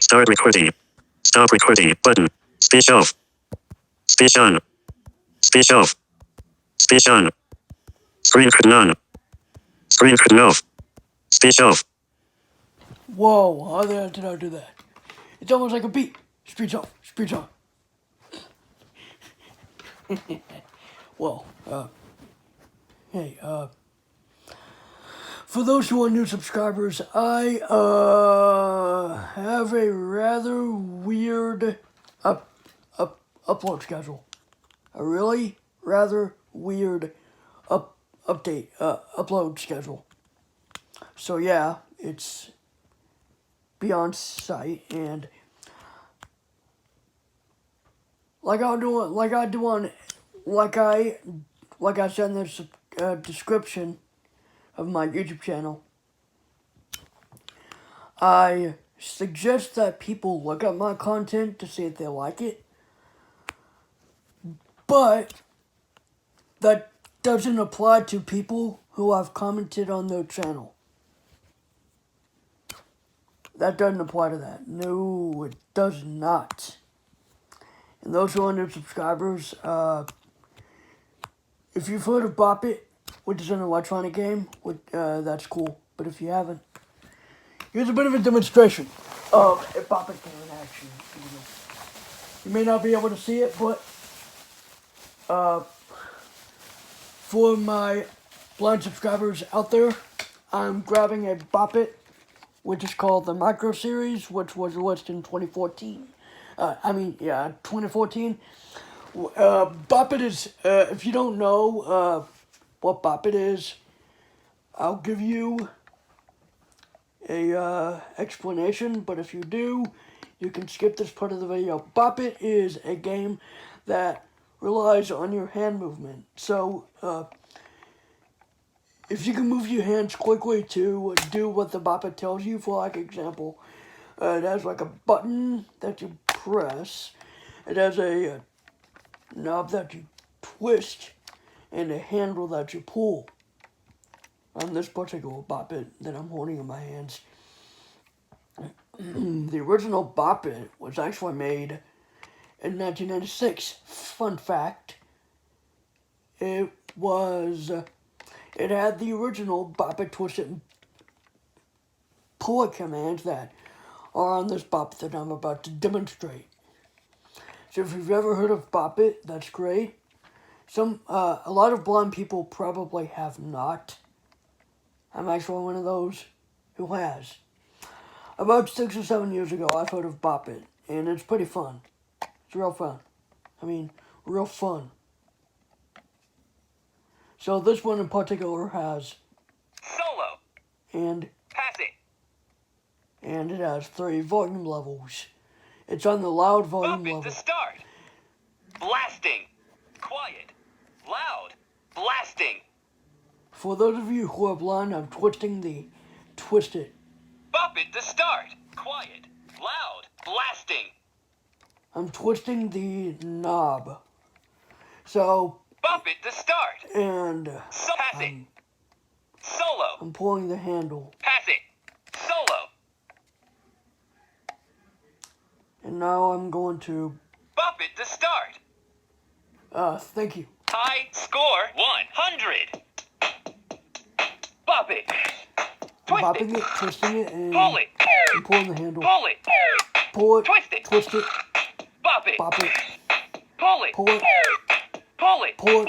Start recording. Stop recording. Button. Speech off. Speech on. Speech off. Speech on. Screen none. Screen off. Speech off. Whoa, how the hell did I do that? It's almost like a beat. Speech off. Speech on. Well, hey, for those who are new subscribers, I, have a rather weird upload schedule. A really rather weird upload schedule. So yeah, it's beyond sight, and like I said in the description of my YouTube channel, I suggest that people look at my content to see if they like it, but that doesn't apply to people who have commented on their channel. That doesn't apply to that. No, it does not. And those who are new subscribers, if you've heard of Bop It, which is an electronic game, that's cool. But if you haven't, here's a bit of a demonstration of a Bop It game in action. You may not be able to see it, but for my blind subscribers out there, I'm grabbing a Bop It, which is called the Micro Series, which was released in 2014. 2014. Bop It is, if you don't know what Bop It is, I'll give you a explanation, but if you do, you can skip this part of the video. Bop It is a game that relies on your hand movement. So, if you can move your hands quickly to do what the Bop It tells you, for like example, it has like a button that you press, it has a knob that you twist, and a handle that you pull. On this particular Bop It that I'm holding in my hands, the original Bop It was actually made in 1996. Fun fact, it had the original Bop It, twist it, and pull it commands that are on this Bop It that I'm about to demonstrate. So if you've ever heard of Bop It, that's great. A lot of blind people probably have not. I'm actually one of those who has. About 6 or 7 years ago, I've heard of Bop It, and it's pretty fun. It's real fun. I mean, real fun. So this one in particular has solo and pass it. And it has 3 volume levels. It's on the loud volume Bop it level. to start. Blasting. Quiet. Loud. Blasting. For those of you who are blind, I'm twisting the twist it. Bop it to start. Quiet. Loud. Blasting. I'm twisting the knob. So, Bop it to start. and Pass it. Solo. I'm pulling the handle. Pass it. Solo. And now I'm going to, Bop it to start. thank you. High score 100. Bop it. I'm Twist bopping it. it, twisting it, and Pull it. I'm pulling the handle. Pull it. Pull it, Twist it. twist it, Bop it. bop it, Pull it. pull it, Pull it. pull it,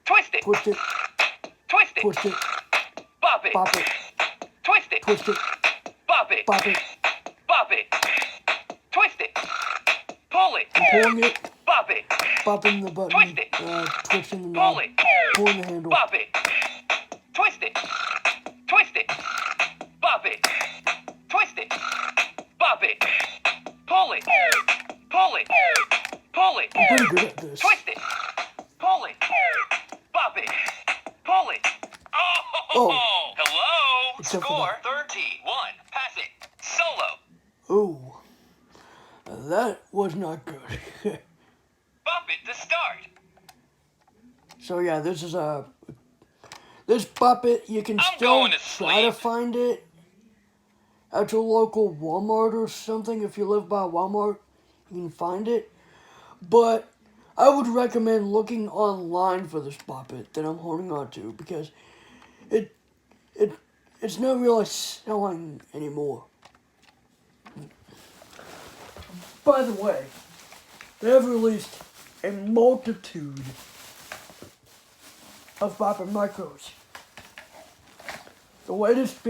Twist it. twist it, Twist it. twist it, Bop it. bop it, Twist it. twist it, Bop it. bop it. Bop it. Twist it. Pull it. I'm pulling it, Bop it. bopping the button, Twist it. twisting the knob, Pull it. pulling the handle. Bop it. Twist it. Twist it. Bop it. Twist it. Bop it. Pull it. Pull it. Pull it. I'm pretty good at this. Twist it. Pull it. Bop it. Pull it. Oh. Hello. Except for Score that. 31. Pass it. Solo. Ooh. That was not good. Bop it to start. So yeah, this is this Bop It, you can I'm still going to try to sleep. find it. at your local Walmart or something. If you live by Walmart, you can find it. But I would recommend looking online for this Bop It that I'm holding on to because it's not really selling anymore. By the way, they have released a multitude of Bop It Micros. The latest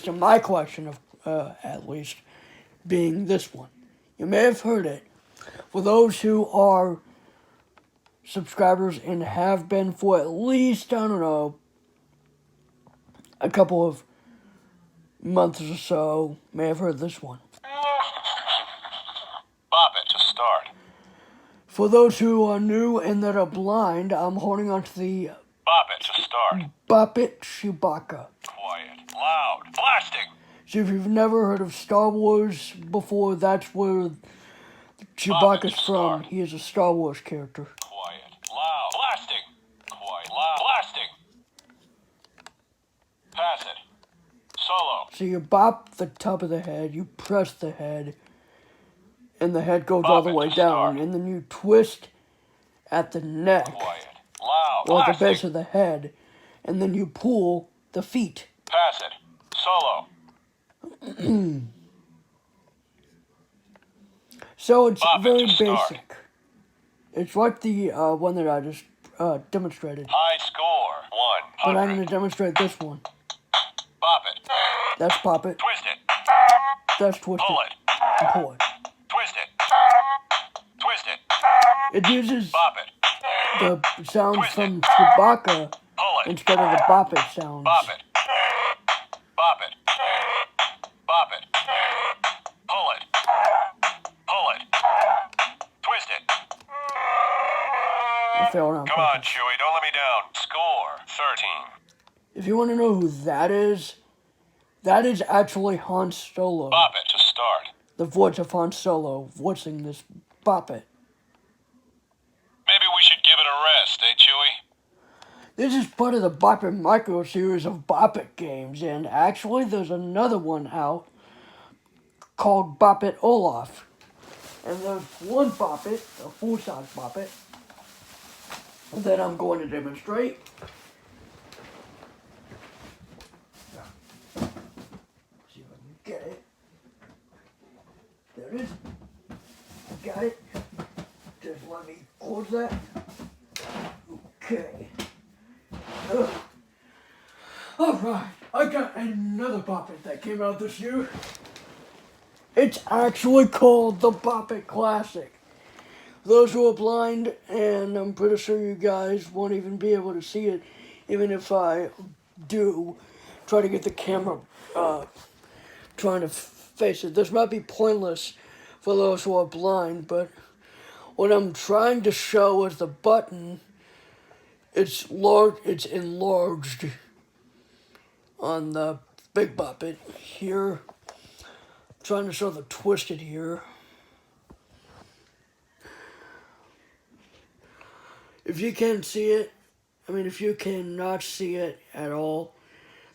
in my collection of, at least, being this one. You may have heard it. For those who are subscribers and have been for at least, I don't know, a couple of months or so, may have heard this one. Bop it to start. For those who are new and that are blind, I'm holding on to the Bop it to start. Bop It Chewbacca. Quiet. Loud. Blasting. So if you've never heard of Star Wars before, that's where Chewbacca's from. He is a Star Wars character. Quiet. Loud. Blasting. Quiet. Loud. Blasting. Pass it. Solo. So you bop the top of the head, you press the head, and the head goes all the way down, and then you twist at the neck, Quiet. Loud. or the Blasting. base of the head, and then you pull the feet. Pass it. Solo. So it's Bop it very to start. basic. It's like the one that I just demonstrated. High score. But I'm 100. going to demonstrate this one. Bop it. That's Bop It. Twist it. That's Twist Pull It. it. And pull it. Twist it. Twist it. It uses Bop it. the sounds from Chewbacca Pull it. instead of the Bop It sounds. Bop it. Bop it. Bop it. Pull it. Pull it. Twist it. I failed on Come on, purpose. Chewie. Don't let me down. Score 13. If you want to know who that is actually Han Solo. Bop it to start. The voice of Han Solo voicing this Bop It. Maybe we should give it a rest, eh, Chewie? This is part of the Bop It Micro series of Bop It games, and actually there's another one out called Bop It Olaf. And there's one Bop It, a full-size Bop It, that I'm going to demonstrate. See if I can get it. There it is. Got it. Just let me close that. Okay. Alright, I got another Bop It that came out this year. It's actually called the Bop It Classic. Those who are blind, and I'm pretty sure you guys won't even be able to see it, even if I do try to get the camera trying to face it. This might be pointless for those who are blind, but what I'm trying to show is the button. It's enlarged on the Big Bop It here. Trying to show the twisted here. If you can't see it, if you cannot see it at all,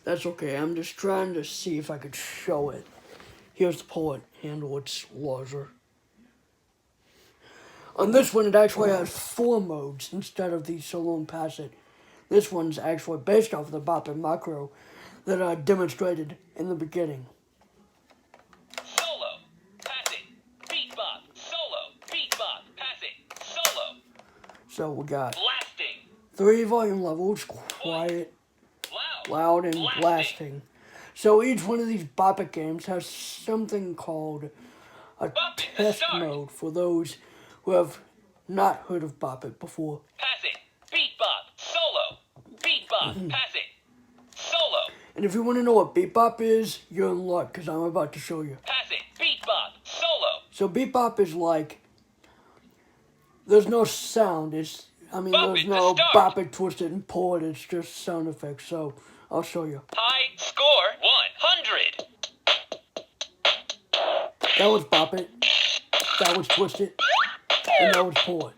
that's okay. I'm just trying to see if I could show it. Here's the pull it handle, it's larger. On this one, it actually has 4 modes instead of the solo and pass it. This one's actually based off of the Bop It Micro that I demonstrated in the beginning. Solo. Pass it. Beat bop. Solo. Beat bop. Pass it. Solo. So we got Blasting. 3 volume levels, quiet, loud, and Blasting. blasting. So each one of these Bop It games has something called a Bop It, test start. mode for those who have not heard of Bop It before. Pass it. Beat bop. Solo. Beat bop. Pass it. Solo. And if you want to know what Beat Bop is, you're in luck because I'm about to show you. Pass it. Beat bop. Solo. So Beat Bop is like, there's no sound. There's Bop no It to start. Bop It, twist it, and pull it. It's just sound effects. So I'll show you. High score 100. That was Bop It. That was twist it. And that was pull it.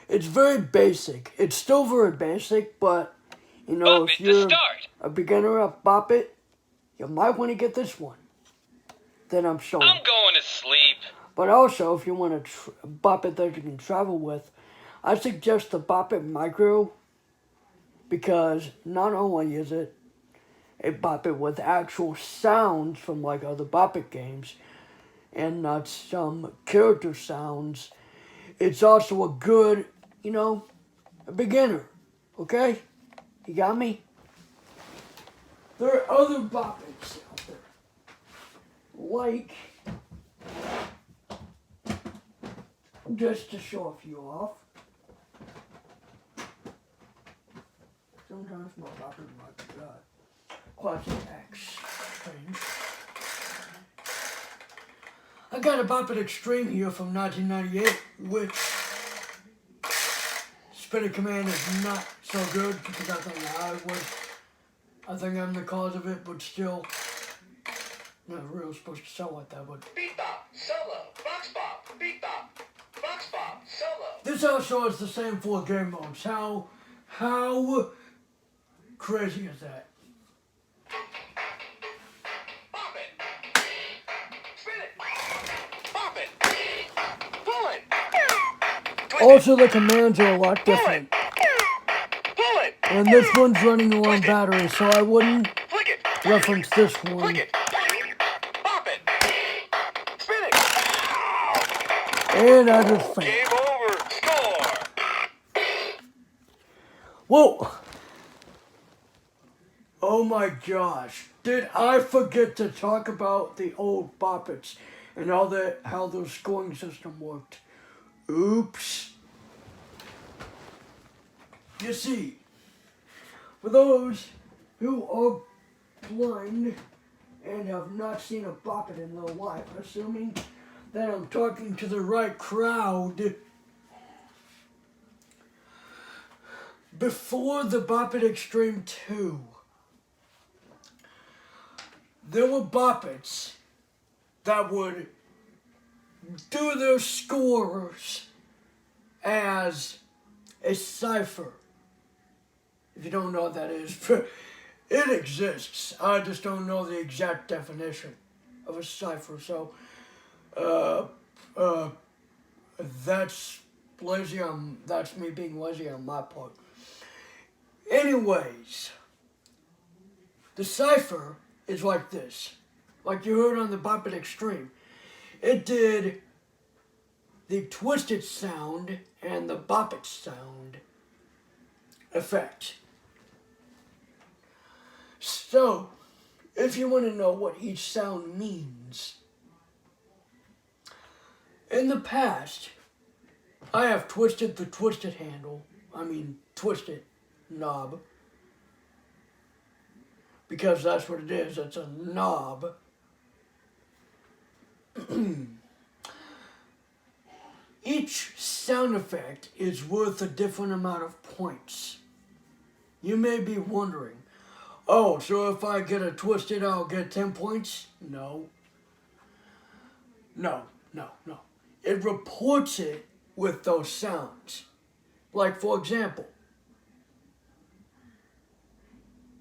It's very basic. It's still very basic, but you know, Bop if it to you're start. a beginner at Bop It, you might want to get this one. Then I'm showing. I'm going to sleep. But also, if you want to Bop It that you can travel with, I suggest the Bop It Micro because not only is it a Bop It with actual sounds from like other Bop It games and not some character sounds, it's also a good, you know, a beginner. Okay? You got me? There are other Bop Its out there. Like, just to show a few off. Sometimes my Bop It might be Classic X strange. I got a Bop It Extreme here from 1998, which Spinning Command is not so good because I think I'm the cause of it, but still, not really supposed to sound like that. But Beat bop, solo, box bop, beat bop, box bop, solo. this also is the same 4 game modes. How crazy is that? Bop it. Spin it. Bop it. Pull it. Twist Also, the commands are a lot it. Pull different. it. Pull it. And this one's running low on battery, so I wouldn't Flick it. reference this Flick one. it. Bop it. Spin it. And I just failed. Game over. Score. Whoa! Oh my gosh. Did I forget to talk about the old Bop Its and how the scoring system worked? Oops. You see, for those who are blind and have not seen a Bop It in their life, assuming that I'm talking to the right crowd, before the Bop It Extreme 2, there were Bop Its that would do their scores as a cipher. If you don't know what that is, it exists. I just don't know the exact definition of a cipher. So, that's lazy on. That's me being lazy on my part. Anyways, the cipher is like this, like you heard on the Bop It Extreme. It did the twisted sound and the Bop It sound effect. So, if you want to know what each sound means, in the past, I have twisted the twisted twisted knob, because that's what it is, it's a knob. Each sound effect is worth a different amount of points. You may be wondering, oh, so if I get a twisted, I'll get 10 points? No. It reports it with those sounds. Like, for example,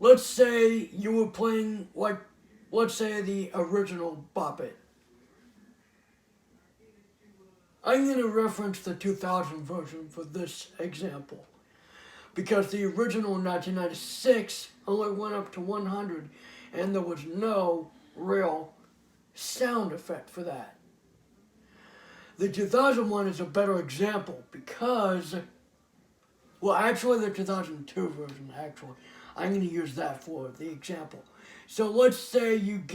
let's say you were playing, let's say the original Bop It. I'm going to reference the 2000 version for this example, because the original 1996 only went up to 100 and there was no real sound effect for that. The 2001 is a better example because, well, actually the 2002 version, I'm going to use that for the example. So let's say you've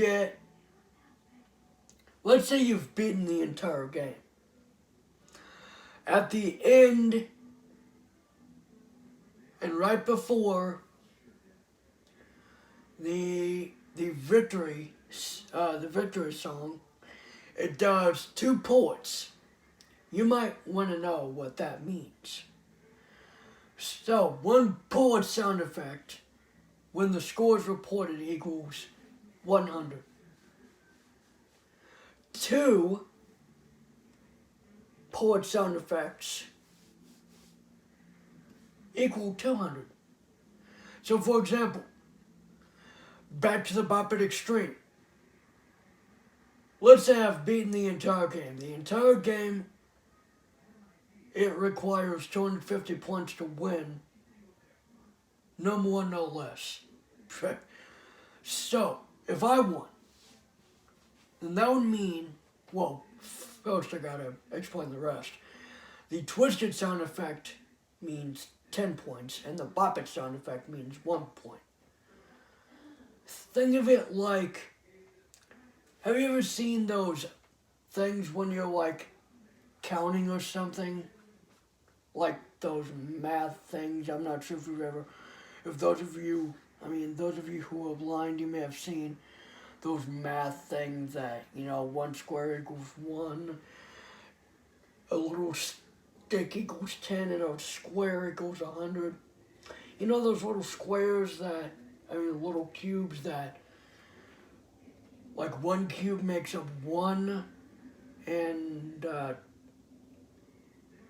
beaten the entire game. At the end, and right before the victory song, it does 2 ports. You might want to know what that means. So, 1 port sound effect when the score is reported equals 100. 2 port sound effects equal 200. So for example, back to the Bop It Extreme. Let's say I've beaten the entire game. The entire game, it requires 250 points to win. No more, no less. So, if I won, then that would mean, well, first I gotta explain the rest. The twisted sound effect means 10 points, and the Bop It sound effect means 1 point. Think of it like, have you ever seen those things when you're like counting or something? Like those math things. I'm not sure if you've ever, if those of you who are blind, you may have seen those math things that, 1 square equals 1, a little stick equals 10, and a square equals 100. You know those little squares that, little cubes that, like 1 cube makes up 1, and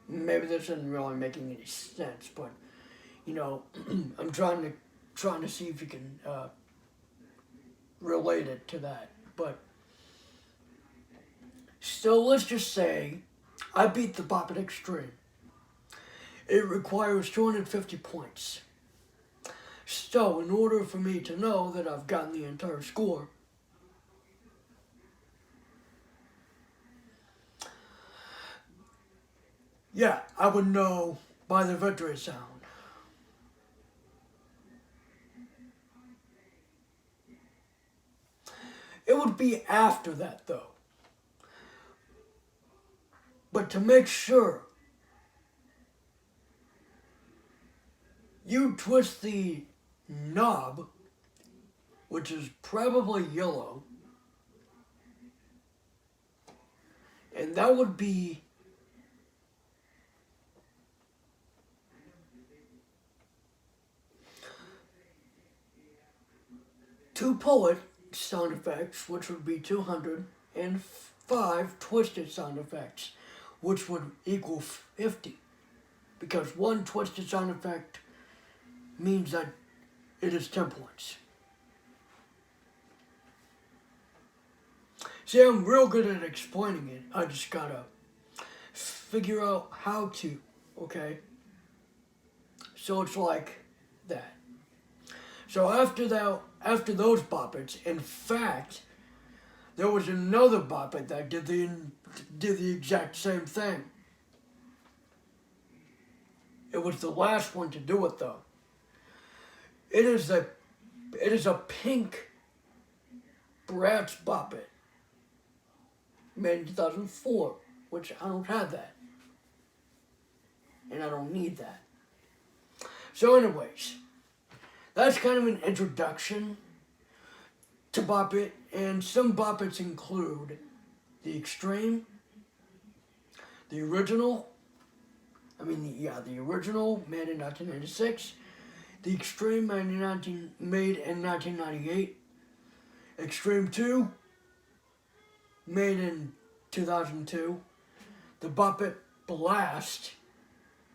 maybe this isn't really making any sense, but, I'm trying to see if you can relate it to that. But so let's just say I beat the Bop It Extreme. It requires 250 points. So in order for me to know that I've gotten the entire score, yeah, I would know by the victory sound. It would be after that, though. But to make sure, you twist the knob, which is probably yellow, and that would be two pull it sound effects, which would be 200, and 5 twisted sound effects, which would equal 50. Because 1 twisted sound effect means that it is 10 points. See, I'm real good at explaining it. I just gotta figure out how to, okay? So it's like that. So after those Bop Its, in fact, there was another Bop It that did the exact same thing. It was the last one to do it, though. It is a pink Bratz Bop It, made in 2004, which I don't have that, and I don't need that. So anyways, that's kind of an introduction to Bop It, and some Bop Its include the Extreme, the original, the original, made in 1996, the Extreme, made in 1998, Extreme 2, made in 2002, the Bop It Blast,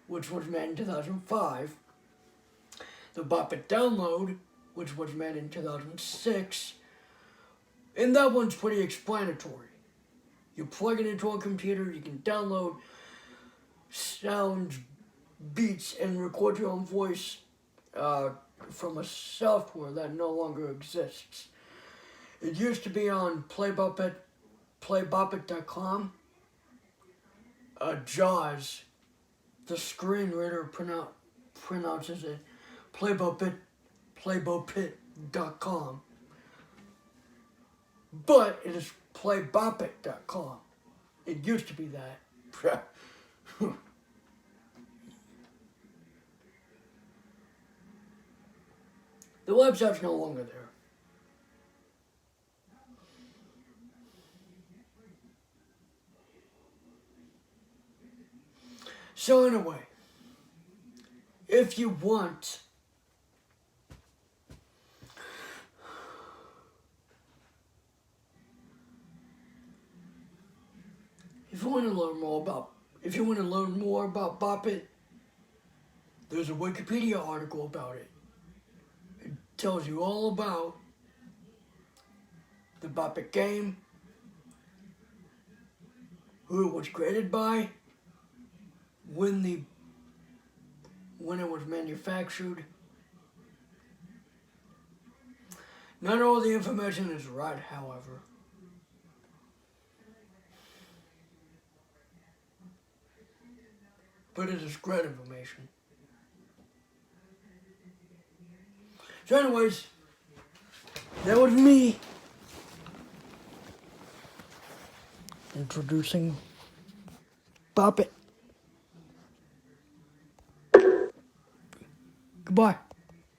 which was made in 2005, the Bop It Download, which was made in 2006, and that one's pretty explanatory. You plug it into a computer, you can download sounds, beats, and record your own voice from a software that no longer exists. It used to be on playbopit.com. Jaws, the screenreader, pronounces it playbopit.com. But it is playbopit.com. It used to be that. The website's no longer there. So anyway, if you want to learn more about Bop It, There's a Wikipedia article about it. It tells you all about the Bop It game, who it was created by, when it was manufactured. Not all the information is right, however. But it is great information. So anyways, that was me introducing Bop It. Goodbye.